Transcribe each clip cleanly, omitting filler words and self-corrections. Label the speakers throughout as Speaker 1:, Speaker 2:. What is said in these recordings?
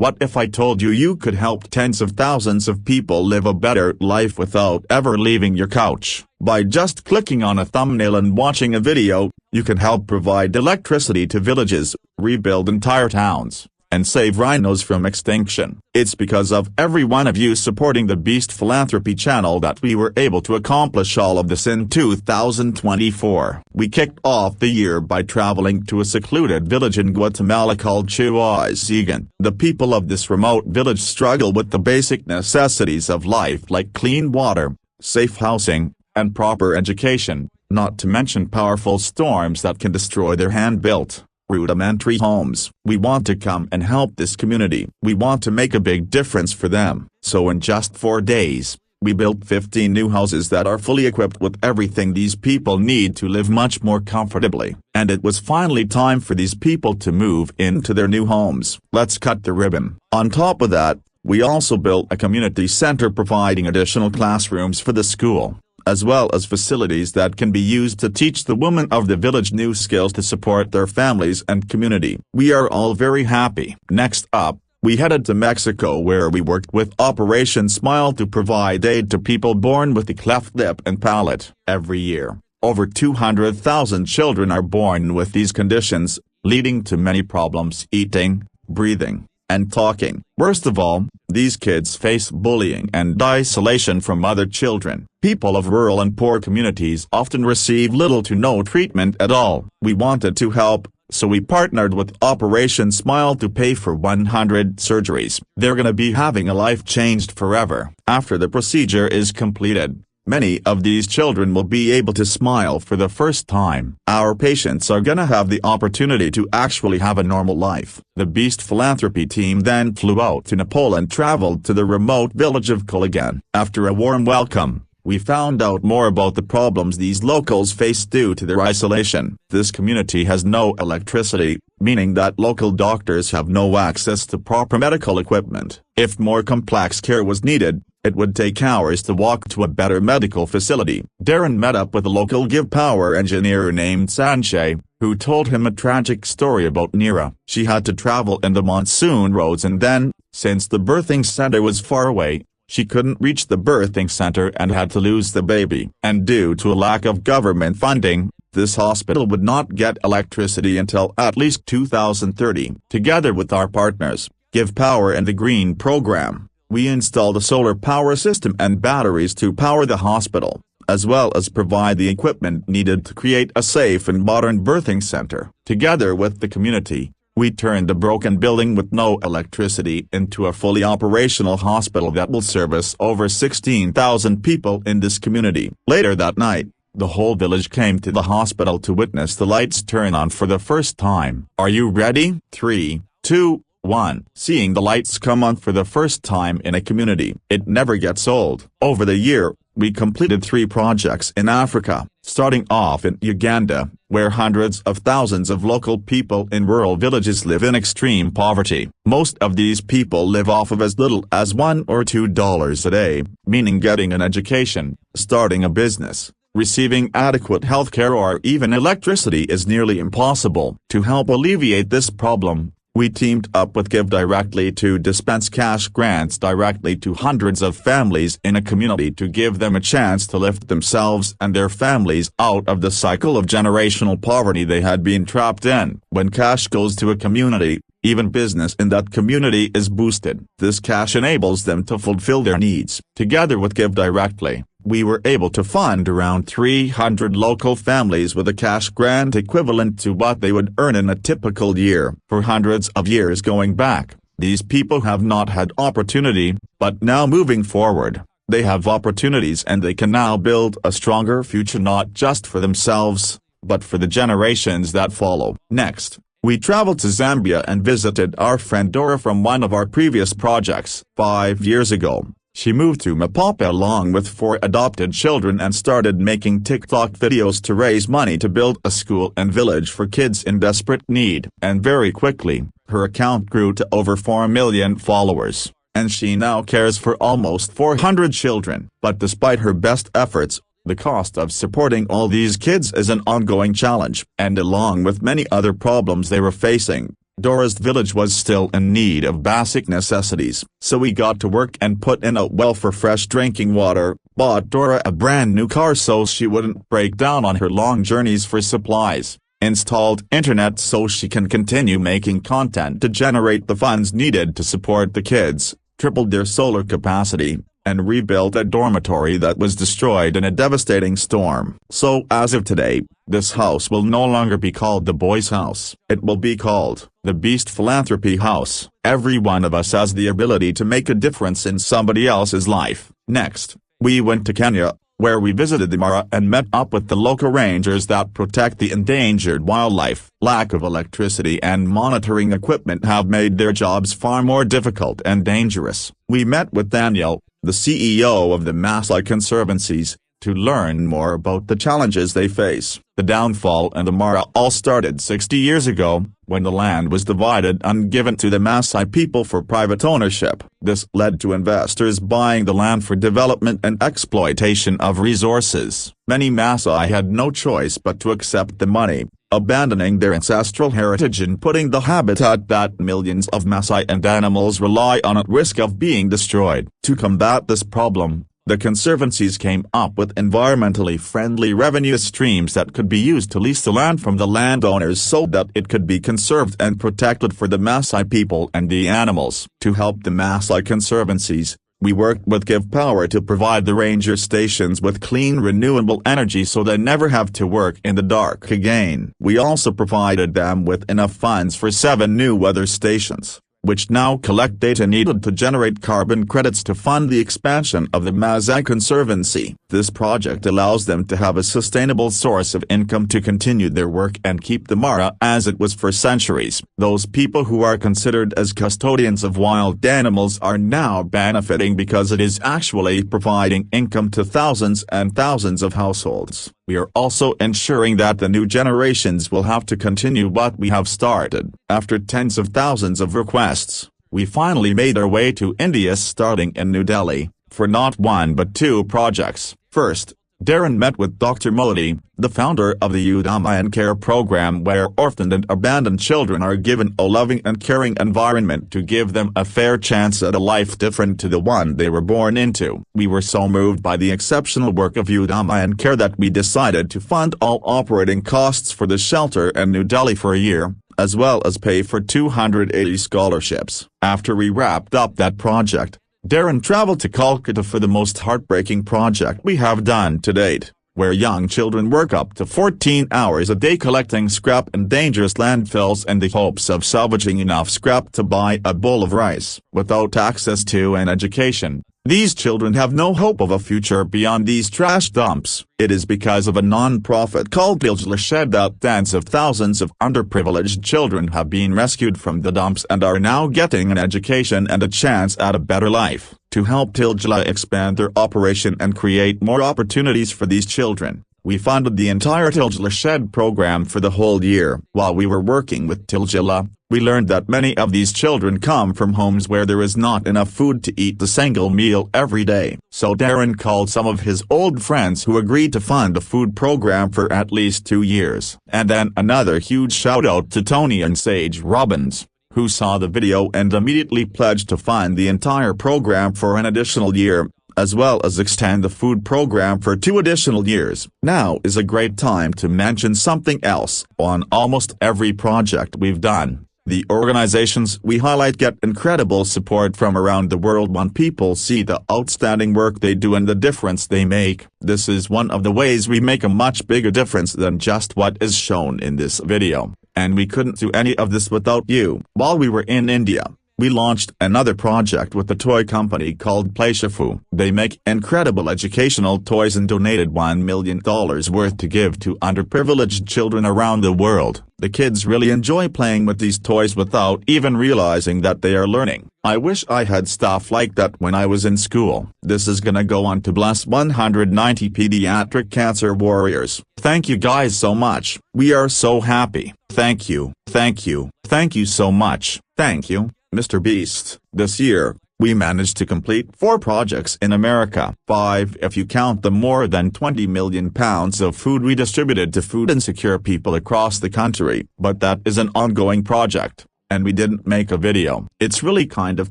Speaker 1: What if I told you you could help tens of thousands of people live a better life without ever leaving your couch? By just clicking on a thumbnail and watching a video, you can help provide electricity to villages, rebuild entire towns, and save rhinos from extinction. It's because of every one of you supporting the Beast Philanthropy channel that we were able to accomplish all of this in 2024. We kicked off the year by traveling to a secluded village in Guatemala called Chihuahuapan. The people of this remote village struggle with the basic necessities of life like clean water, safe housing, and proper education, not to mention powerful storms that can destroy their hand-built, rudimentary homes. We want to come and help this community. We want to make a big difference for them. So in just 4 days, we built 15 new houses that are fully equipped with everything these people need to live much more comfortably. And it was finally time for these people to move into their new homes. Let's cut the ribbon. On top of that, we also built a community center providing additional classrooms for the school, as well as facilities that can be used to teach the women of the village new skills to support their families and community. We are all very happy. Next up, we headed to Mexico where we worked with Operation Smile to provide aid to people born with a cleft lip and palate. Every year, over 200,000 children are born with these conditions, leading to many problems eating, breathing, and talking. Worst of all, these kids face bullying and isolation from other children. People of rural and poor communities often receive little to no treatment at all. We wanted to help, so we partnered with Operation Smile to pay for 100 surgeries. They're gonna be having a life changed forever. After the procedure is completed, many of these children will be able to smile for the first time. Our patients are gonna have the opportunity to actually have a normal life. The Beast Philanthropy team then flew out to Nepal and traveled to the remote village of Kulagan. After a warm welcome, we found out more about the problems these locals face due to their isolation. This community has no electricity, meaning that local doctors have no access to proper medical equipment. If more complex care was needed, it would take hours to walk to a better medical facility. Darren met up with a local Give Power engineer named Sanjay, who told him a tragic story about Neera. She had to travel in the monsoon roads and then, since the birthing center was far away, she couldn't reach the birthing center and had to lose the baby. And due to a lack of government funding, this hospital would not get electricity until at least 2030. Together with our partners, Give Power and the Green Program, we installed a solar power system and batteries to power the hospital, as well as provide the equipment needed to create a safe and modern birthing center. Together with the community, we turned a broken building with no electricity into a fully operational hospital that will service over 16,000 people in this community. Later that night, the whole village came to the hospital to witness the lights turn on for the first time. Are you ready? 3, 2, 1. Seeing the lights come on for the first time in a community, it never gets old. Over the year, we completed 3 projects in Africa, starting off in Uganda, where hundreds of thousands of local people in rural villages live in extreme poverty. Most of these people live off of as little as $1 or $2 a day, meaning getting an education, starting a business, receiving adequate health care or even electricity is nearly impossible. To help alleviate this problem, we teamed up with Give Directly to dispense cash grants directly to hundreds of families in a community to give them a chance to lift themselves and their families out of the cycle of generational poverty they had been trapped in. When cash goes to a community, even business in that community is boosted. This cash enables them to fulfill their needs. Together with Give Directly, we were able to fund around 300 local families with a cash grant equivalent to what they would earn in a typical year. For hundreds of years going back, these people have not had opportunity, but now moving forward, they have opportunities and they can now build a stronger future not just for themselves, but for the generations that follow. Next, we traveled to Zambia and visited our friend Dora from one of our previous projects. 5 years ago, she moved to Mapapa along with 4 adopted children and started making TikTok videos to raise money to build a school and village for kids in desperate need. And very quickly, her account grew to over 4 million followers, and she now cares for almost 400 children. But despite her best efforts, the cost of supporting all these kids is an ongoing challenge. And along with many other problems they were facing, Dora's village was still in need of basic necessities, so we got to work and put in a well for fresh drinking water, bought Dora a brand new car so she wouldn't break down on her long journeys for supplies, installed internet so she can continue making content to generate the funds needed to support the kids, tripled their solar capacity, and rebuilt a dormitory that was destroyed in a devastating storm. So as of today, this house will no longer be called the Boys' House. It will be called the Beast Philanthropy House. Every one of us has the ability to make a difference in somebody else's life. Next, we went to Kenya, where we visited the Mara and met up with the local rangers that protect the endangered wildlife. Lack of electricity and monitoring equipment have made their jobs far more difficult and dangerous. We met with Daniel, the CEO of the Maasai Conservancies, to learn more about the challenges they face. The downfall in the Mara all started 60 years ago, when the land was divided and given to the Maasai people for private ownership. This led to investors buying the land for development and exploitation of resources. Many Maasai had no choice but to accept the money, abandoning their ancestral heritage and putting the habitat that millions of Maasai and animals rely on at risk of being destroyed. To combat this problem, the conservancies came up with environmentally friendly revenue streams that could be used to lease the land from the landowners so that it could be conserved and protected for the Maasai people and the animals. To help the Maasai Conservancies, we worked with Give Power to provide the ranger stations with clean renewable energy so they never have to work in the dark again. We also provided them with enough funds for 7 new weather stations, which now collect data needed to generate carbon credits to fund the expansion of the Maasai Conservancy. This project allows them to have a sustainable source of income to continue their work and keep the Mara as it was for centuries. Those people who are considered as custodians of wild animals are now benefiting because it is actually providing income to thousands and thousands of households. We are also ensuring that the new generations will have to continue what we have started. After tens of thousands of requests, we finally made our way to India, starting in New Delhi, for not 1 but 2 projects. First, Darren met with Dr. Modi, the founder of the Udamayan Care Program, where orphaned and abandoned children are given a loving and caring environment to give them a fair chance at a life different to the one they were born into. We were so moved by the exceptional work of Udamayan Care that we decided to fund all operating costs for the shelter in New Delhi for a year, as well as pay for 280 scholarships. After we wrapped up that project, Darren traveled to Kolkata for the most heartbreaking project we have done to date, where young children work up to 14 hours a day collecting scrap in dangerous landfills in the hopes of salvaging enough scrap to buy a bowl of rice. Without access to an education, these children have no hope of a future beyond these trash dumps. It is because of a non-profit called Tiljala Shed that tens of thousands of underprivileged children have been rescued from the dumps and are now getting an education and a chance at a better life. To help Tiljala expand their operation and create more opportunities for these children, we funded the entire Tiljala Shed program for the whole year. While we were working with Tiljala, we learned that many of these children come from homes where there is not enough food to eat a single meal every day. So Darren called some of his old friends who agreed to fund the food program for at least 2 years. And then another huge shout out to Tony and Sage Robbins, who saw the video and immediately pledged to fund the entire program for an additional year, as well as extend the food program for 2 additional years. Now is a great time to mention something else. On almost every project we've done, the organizations we highlight get incredible support from around the world when people see the outstanding work they do and the difference they make. This is one of the ways we make a much bigger difference than just what is shown in this video, and we couldn't do any of this without you. While we were in India, we launched another project with a toy company called Playshifu. They make incredible educational toys and donated $1 million worth to give to underprivileged children around the world. The kids really enjoy playing with these toys without even realizing that they are learning. I wish I had stuff like that when I was in school. This is gonna go on to bless 190 pediatric cancer warriors. Thank you guys so much. We are so happy. Thank you. Thank you. Thank you so much. Thank you, MrBeast. This year, we managed to complete 4 projects in America. 5 if you count the more than 20 million pounds of food we distributed to food insecure people across the country. But that is an ongoing project. and we didn't make a video. It's really kind of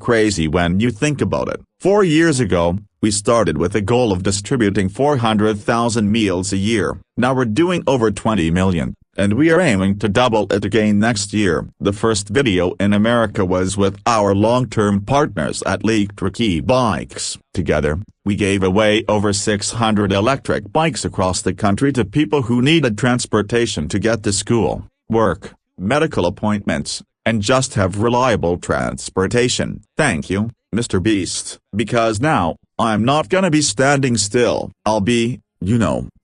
Speaker 1: crazy when you think about it. 4 years ago, we started with a goal of distributing 400,000 meals a year. Now we're doing over 20 million. And we are aiming to double it again next year. The first video in America was with our long-term partners at Philanthropy Bikes. Together, we gave away over 600 electric bikes across the country to people who needed transportation to get to school, work, medical appointments, and just have reliable transportation. Thank you, MrBeast, because now, I'm not gonna be standing still. I'll be,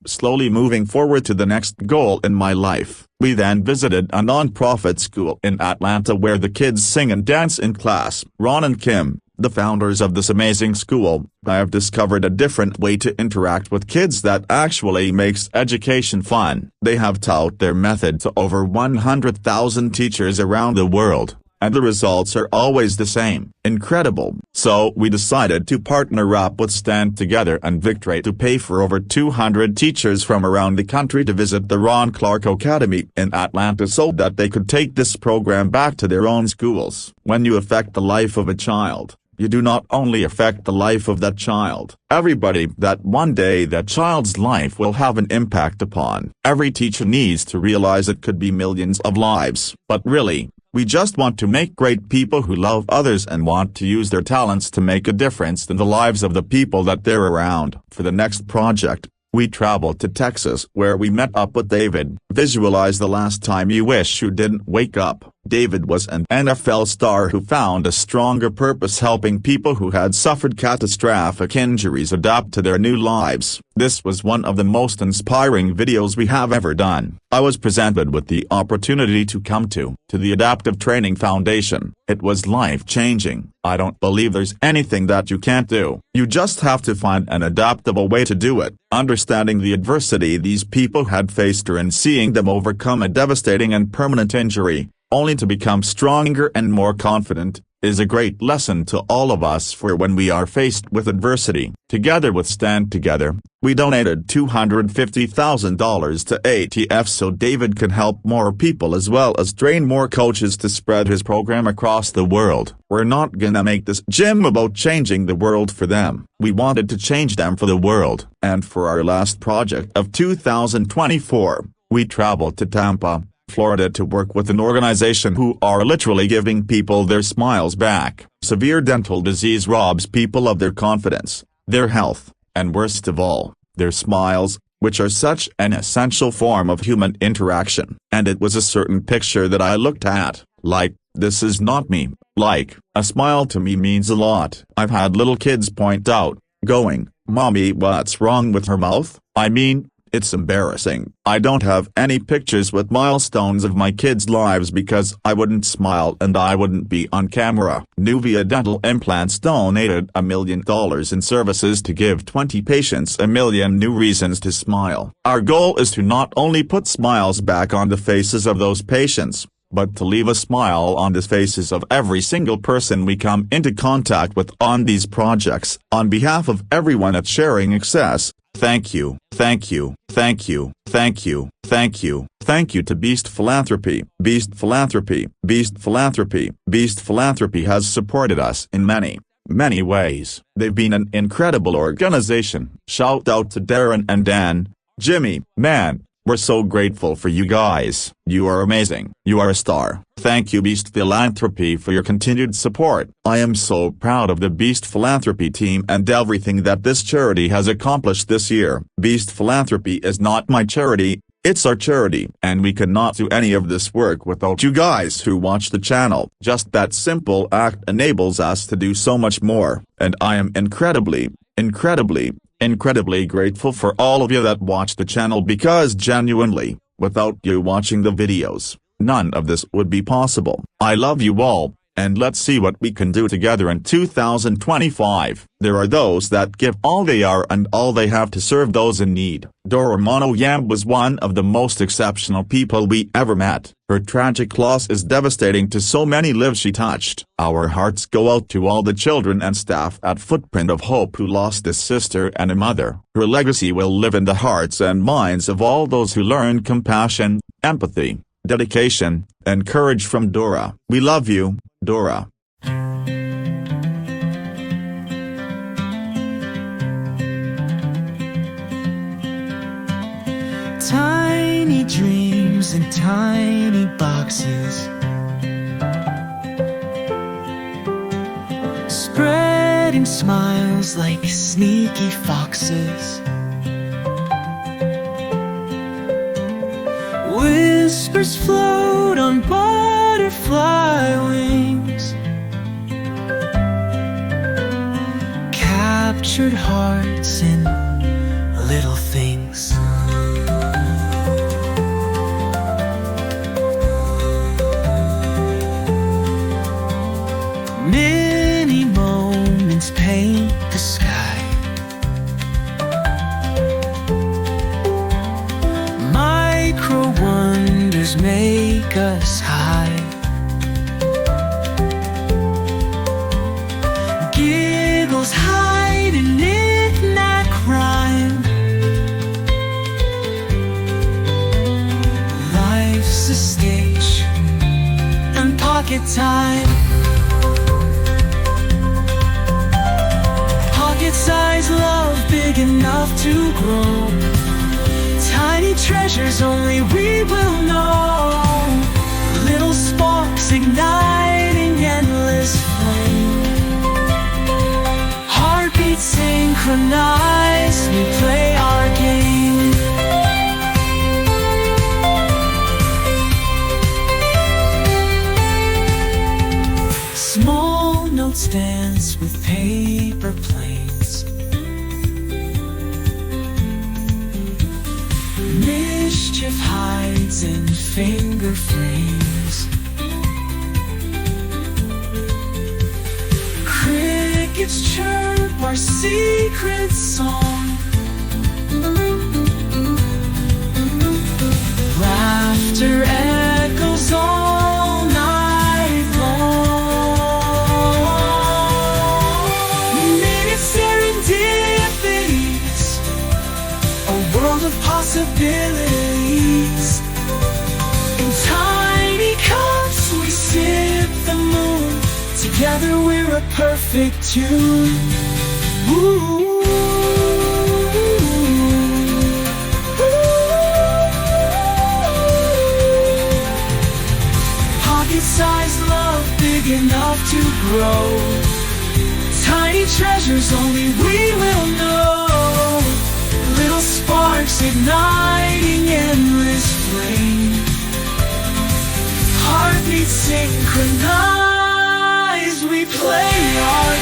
Speaker 1: slowly moving forward to the next goal in my life. We then visited a non-profit school in Atlanta where the kids sing and dance in class. Ron and Kim, the founders of this amazing school, have discovered a different way to interact with kids that actually makes education fun. They have taught their method to over 100,000 teachers around the world. And the results are always the same. Incredible. So we decided to partner up with Stand Together and Victory to pay for over 200 teachers from around the country to visit the Ron Clark Academy in Atlanta so that they could take this program back to their own schools. When you affect the life of a child, you do not only affect the life of that child, everybody that one day that child's life will have an impact upon. Every teacher needs to realize it could be millions of lives. But really, we just want to make great people who love others and want to use their talents to make a difference in the lives of the people that they're around. For the next project, we traveled to Texas where we met up with David. Visualize the last time you wish you didn't wake up. David was an NFL star who found a stronger purpose helping people who had suffered catastrophic injuries adapt to their new lives. This was one of the most inspiring videos we have ever done. I was presented with the opportunity to come to the Adaptive Training Foundation. It was life-changing. I don't believe there's anything that you can't do. You just have to find an adaptable way to do it. Understanding the adversity these people had faced and seeing them overcome a devastating and permanent injury, only to become stronger and more confident, is a great lesson to all of us for when we are faced with adversity. Together with Stand Together, we donated $250,000 to ATF so David can help more people as well as train more coaches to spread his program across the world. We're not gonna make this gym about changing the world for them. We wanted to change them for the world. And for our last project of 2024, we traveled to Tampa, Florida to work with an organization who are literally giving people their smiles back. Severe dental disease robs people of their confidence, their health, and worst of all, their smiles, which are such an essential form of human interaction. And it was a certain picture that I looked at, like, this is not me. Like, a smile to me means a lot. I've had little kids point out, going, "Mommy, what's wrong with her mouth?" I mean, it's embarrassing. I don't have any pictures with milestones of my kids' lives because I wouldn't smile and I wouldn't be on camera. Nuvia Dental Implants donated $1 million in services to give 20 patients 1 million new reasons to smile. Our goal is to not only put smiles back on the faces of those patients, but to leave a smile on the faces of every single person we come into contact with on these projects. On behalf of everyone at Sharing Access, thank you, thank you, thank you, thank you, thank you, thank you to Beast Philanthropy. Beast Philanthropy, Beast Philanthropy, Beast Philanthropy has supported us in many ways. They've been an incredible organization. Shout out to Darren and Dan, Jimmy, man. We're so grateful for you guys. You are amazing. You are a star. Thank you Beast Philanthropy for your continued support. I am so proud of the Beast Philanthropy team and everything that this charity has accomplished this year. Beast Philanthropy is not my charity, it's our charity. And we could not do any of this work without you guys who watch the channel. Just that simple act enables us to do so much more. And I am incredibly grateful for all of you that watch the channel because genuinely, without you watching the videos, none of this would be possible. I love you all, and let's see what we can do together in 2025. There are those that give all they are and all they have to serve those in need. Dora Monoyam was one of the most exceptional people we ever met. Her tragic loss is devastating to so many lives she touched. Our hearts go out to all the children and staff at Footprint of Hope who lost a sister and a mother. Her legacy will live in the hearts and minds of all those who learn compassion, empathy, dedication, and courage from Dora. We love you, Dora.
Speaker 2: Tiny dreams in tiny boxes, spreading smiles like sneaky foxes. Whispers float on butterfly wings, captured hearts in little things. Many moments paint the sky, micro wonders make us high. Giggles hide in knick-knack rhyme. Life's a stage and pocket time. Pocket-sized love big enough to grow. Tiny treasures only we will know. Little sparks igniting endless flame. Heartbeats synchronized, we play our game. Small notes dance with paper planes. Mischief hides in finger frames. Crickets chirp our secret song. Laughter echoes all night long. Maybe it's serendipities, a world of possibilities. In tiny cups we sip the moon. Together we're a perfect tune. Ooh. Pocket-sized love big enough to grow. Tiny treasures only we will know. Little sparks igniting endless flame. Heartbeats synchronized, we play our